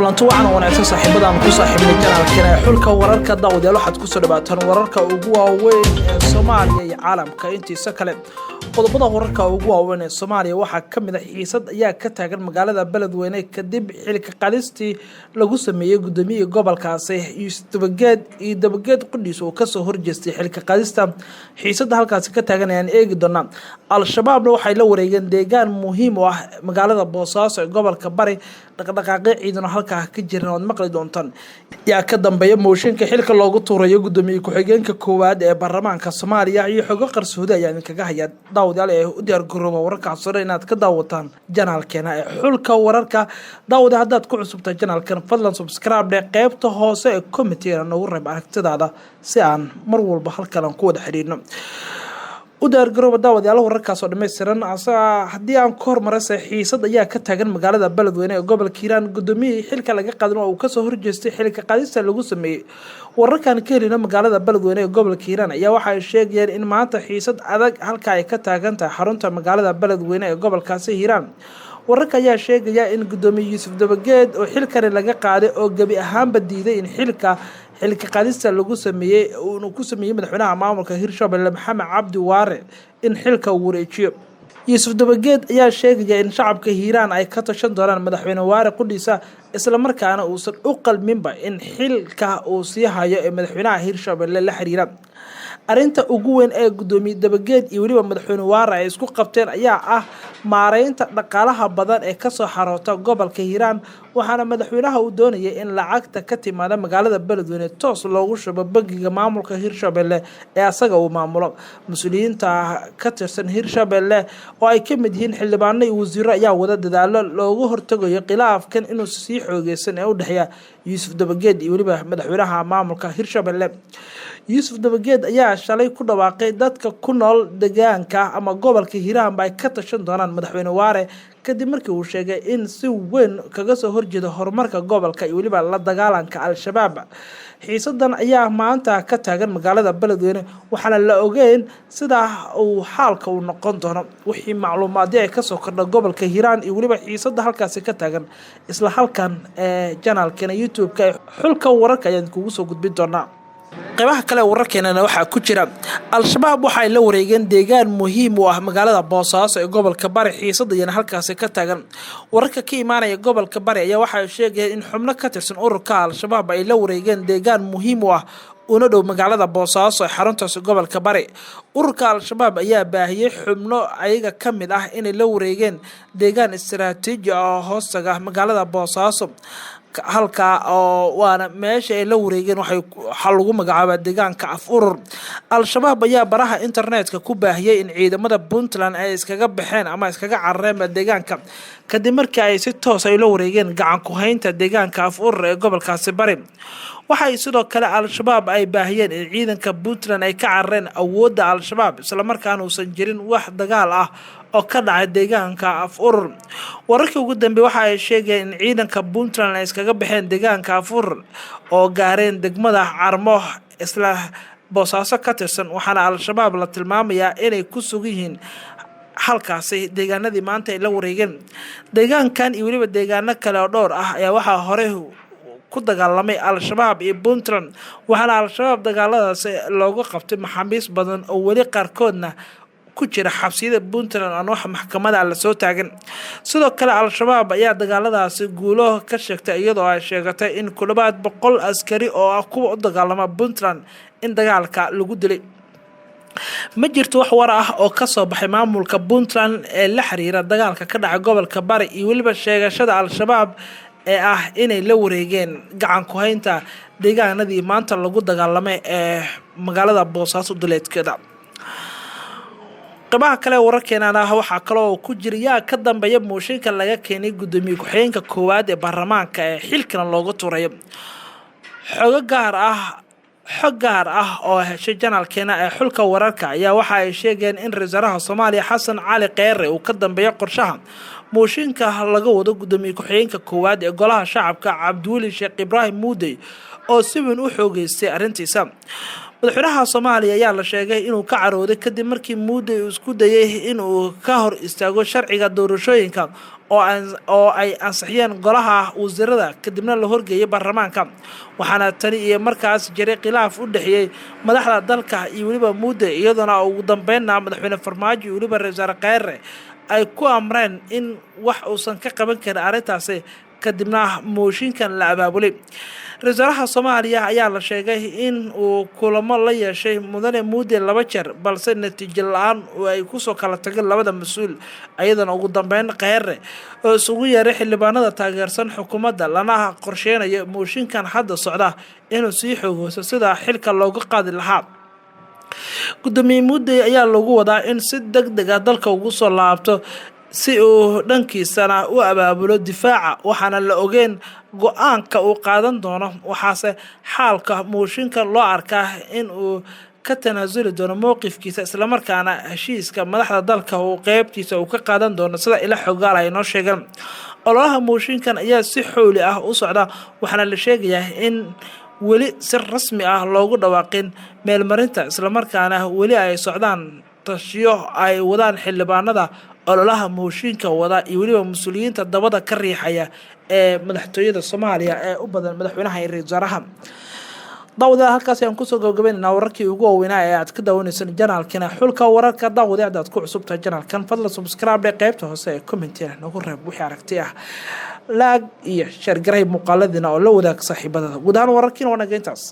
kulanti wacan wanaagsan saaxiibada ku saaxiibnay janaalkeena xulka wararka daawadayaal waxaad ku soo dhawaataan wararka ugu waaweyn ee Soomaaliya iyo caalamka intiisa kale qodobada wararka ugu waaweyn ee Soomaaliya waxa kamid ah xiisad ayaa ka taagan magaalada Beledweyne kadib xilka qaadistii lagu sameeyay gudoomiyaha gobolkaasi Dabageed Qudus oo ka soo horjeestay xilka qaadista xiisada halkaas ka taagan ayaan eegi doonaa al-shabaabna waxay la wareegeen deegaan muhiim u ah magaalada Boosaaso ee gobolka Bari dhaqdhaqaaqyo ciidan halka ka jiraan oo maqli doontaan yaa ka dambeeya mooshinka xilka loogu tuurayo gudoomiyaha ku-xigeenka koowaad ee baarlamaanka Soomaaliya iyo xogo qarsoodi ayaan kaga hayaa daawadayaal ee u diyaar garooba wararka sare inaad ka daawataan janaalkeena ee xulka wararka daawada haddaad ku cusubtahay janaalkan fadlan subscribe dhe qaybta hoose ee comment-ga nagu reeb aragtidaada si aan mar walba halkan ku wada xiriirno u diyaar garooba daawadayaal wararkaas oo dhameystiran haddii aan ka hormaray xiisad ayaa ka taagan magaalada Beledweyne ee gobolka Hiiraan gudoomiyaha xilka laga qaadan oo uu ka soo horjeestay xilka qaadista lagu sameeyay wararkan ka helina magaalada Beledweyne ee gobolka Hiiraan ayaa waxa ay sheegayeen in maanta xiisad adag halka ay ka taagan tahay xarunta magaalada Beledweyne ee gobolkaasi Hiiraan wararka ayaa sheegaya in gudoomiyaha Yuusuf Dabageed oo xilkan laga qaaday oo gabi ahaanba diiday in xilka qaadista lagu sameeyay uu ku sameeyay madaxweynaha maamulka Hirshabelle Maxamed Cabdi Waare in xilka uu wareejiyo Yuusuf Dabageed ayaa sheegaya in shacabka Hiiraan ay ka tashan doonaan madaxweyne Waare Qudus isla markaana uusan u qalminba in xilka uu sii hayo ee madaxweynaha Hirshabelle la xiriira arinta ugu weyn ee gudoomiyaha Dabageed iyo waliba madaxweyne Waare ay isku qabteen ayaa ah maareynta dhaqaalaha badan ee ka soo xaroota gobolka Hiiraan waxaana madaxweynaha uu doonayay in lacagta ka timaada magaalada Beledweyne toos loogu shubo bangiga maamulka Hirshabelle ee asaga uu maamulo mas'uuliyiinta ka tirsan Hirshabelle oo ay ka mid yihiin xildhibaano iyo wasiiro ayaa wada dadaalo looga hortagayo khilaafkan inuu sii xoogeysan ee u dhaxeeya Yuusuf Dabageed iyo waliba madaxweynaha maamulka Hirshabelle Yuusuf Dabageed ayaa shalay ku dhawaaqay dadka ku nool deegaanka ama gobolka Hiiraan ay ka tashan doonaan madaxweyne Waare kadib markii uu sheegay in si weyn kaga soo horjeedo horumarka gobolka iyo waliba la dagaalanka al-shabaab xiisadan ayaa maanta ka taagan magaalada Beledweyne waxaana la ogeyn sida uu xaalka uu noqon doono wixii macluumaad ay ka soo kordhay gobolka Hiiraan iyo waliba xiisada halkaas ka taagan isla halkan ee channelkeena YouTube-ka xulka wararka ayaan kugu soo gudbin doonaa qaybaha kale wararkeena waxa ku jira al-shabaab waxay la wareegeen deegaan muhiim u ah magaalada Boosaaso ee gobolka Bari xiisadayna halkaas ka taagan wararka ka imaanaya gobolka Bari ayaa waxa ay sheegayeen in xubno ka tirsan ururka al-shabaab ay la wareegeen deegaan muhiim u ah una dhow magaalada Boosaaso ee xarunta gobolka Bari ururka al-shabaab ayaa baahiyay xubno ayaga kamid ah inay la wareegeen deegaan istiraatiiji ah hoostaga magaalada Boosaaso halka oo waana meesha ay la wareegeen waxa lagu magacaabaa deegaanka Af-Urur al-shabaab ayaa baraha internetka ku baahiyay in ciidamada Puntland ay iskaga baxeen ama iskaga carareen deegaanka kadib markii ay si toos ah la wareegeen gacan ku haynta deegaanka Af-Urur ee gobolkaasi Bari waxay sidoo kale al-shabaab ay baahiyeen in ciidanka Puntland ay ka carareen awoodda al-shabaab isla markaana uusan jirin wax dagaal ah oo ka dhacay deegaanka Af-Urur wararkii ugu dambeeyay waxa ay sheegeen in ciidanka Puntland ay iskaga baxeen deegaanka Af-Urur oo gaareen degmada Carmo isla Boosaaso ka tirsan waxaana al-shabaab la tilmaamayaa inay ku sugan yihiin halkaasi deegaanadii maanta ay la wareegeen deegaankan iyo waliba deegaano kale oo dhowr ah ayaa waxa hore ku dagaalamay al-shabaab iyo Puntland waxaana al-shabaab dagaaladaas looga qabtay maxaabiis badan oo wali qaarkoodna ku jira xabsiyada Puntland aan wax maxkamada la soo taagan sidoo kale al-shabaab ayaa dagaaladaasi guulo ka sheegtay iyadoo ay sheegatay in kulabaad 100 askari oo ah kuwa u dagaalama Puntland in dagaalka lagu dilay ma jirto wax war ah oo ka soo baxay maamulka Puntland ee la xiriira dagaalka ka dhacay gobolka Bari iyo waliba sheegashada al-shabaab ee ah inay la wareegeen gacan ku haynta deegaanadii maanta lagu dagaalamay ee magaalada Boosaaso duleedkeeda qabaha kale wararkeena waxa kale oo ku jira yaa ka dambeeya mooshinka laga keenay gudoomiyaha ku-xigeenka koowaad ee baarlamaanka ee xilkan loogu tuurayo xog gaar ah oo heshay janaalkeena ee xulka wararka ayaa waxa ay sheegeen in ra'iisul Soomaaliya Xasan Cali Kheyre uu ka dambeeyo qorshaha mooshinka laga wado gudoomiyaha ku-xigeenka koowaad ee golaha shacabka Cabdiweli Sheekh Ibraahim Muudey oo si weyn u xoogeystay arintiisa madaxweynaha Soomaaliya ayaa la sheegay inuu ka carooday kadib markii Muddo uu isku dayay inuu ka hor istaago sharciga doorashooyinka oo ay ansixiyeen golaha wasiirada kadibna la horgeeyay baarlamaanka waxaana tani iyo markaas jiray khilaaf u dhaxeeyay madaxda dalka iyo waliba Muddo iyadoo ugu dambeynna madaxweyne Farmaajo iyo waliba Ra'iisul Wasaare Khayre ay ku amreen in wax uusan ka qaban karin arrintaasi kadibna mooshinkan la abaabulay Ra'iisul Wasaaraha Soomaaliya ayaa la sheegay in uu kulamo la yeeshay mudane Muddo 2 jeer balse natiijo la'aan ay ku soo kala tageen labada mas'uul ayadana ugu dambeyn Khayre oo isugu yeeray xildhibaanada taageersan xukuumadda lana qorsheenayo mooshinkan hadda socda inuu sii xoogaysto sida xilka looga qaadi lahaa gudoomiye Muddo ayaa lagu wadaa in si degdeg ah dalka ugu soo laabto si uu dhankiisana u abaabulo difaaca waxaana la ogeyn go'aanka uu qaadan doono waxaase xaalka mooshinka loo arkaa in uu ka tanaasuli doono mowqifkiisa isla markaana heshiiska madaxda dalka uu qaybtiisa uu ka qaadan doono sida ila xogaal ay noo sheegeen ololaha mooshinkan ayaa si xooli ah u socda waxaana la sheegayaa in weli si rasmi ah loogu dhawaaqin meelmarinta isla markaana weli ay socdaan tashiyo ay wadaan xildhibaanada ololaha mooshinka wada iyo waliba mas'uuliyiinta dabada ka riixaya ee madaxtooyada Soomaaliya ee u badan madaxweynaha iyo ra'iisul wasaaraha dawada halkaas ayaan ku soo gabagabeynaa wararkii ugu waaweynaa ee aad ka daawanaysan janaalkana xulka wararka dawada aad ku cusubtahay janaalkan fadlan subscribe qaybta hoose ee comment-ka nagu reeb wixii aragti ah lag iyo share garay muuqaaladina oo la wadaag saaxiibada guud ahaan wararkiina wanaagga intaas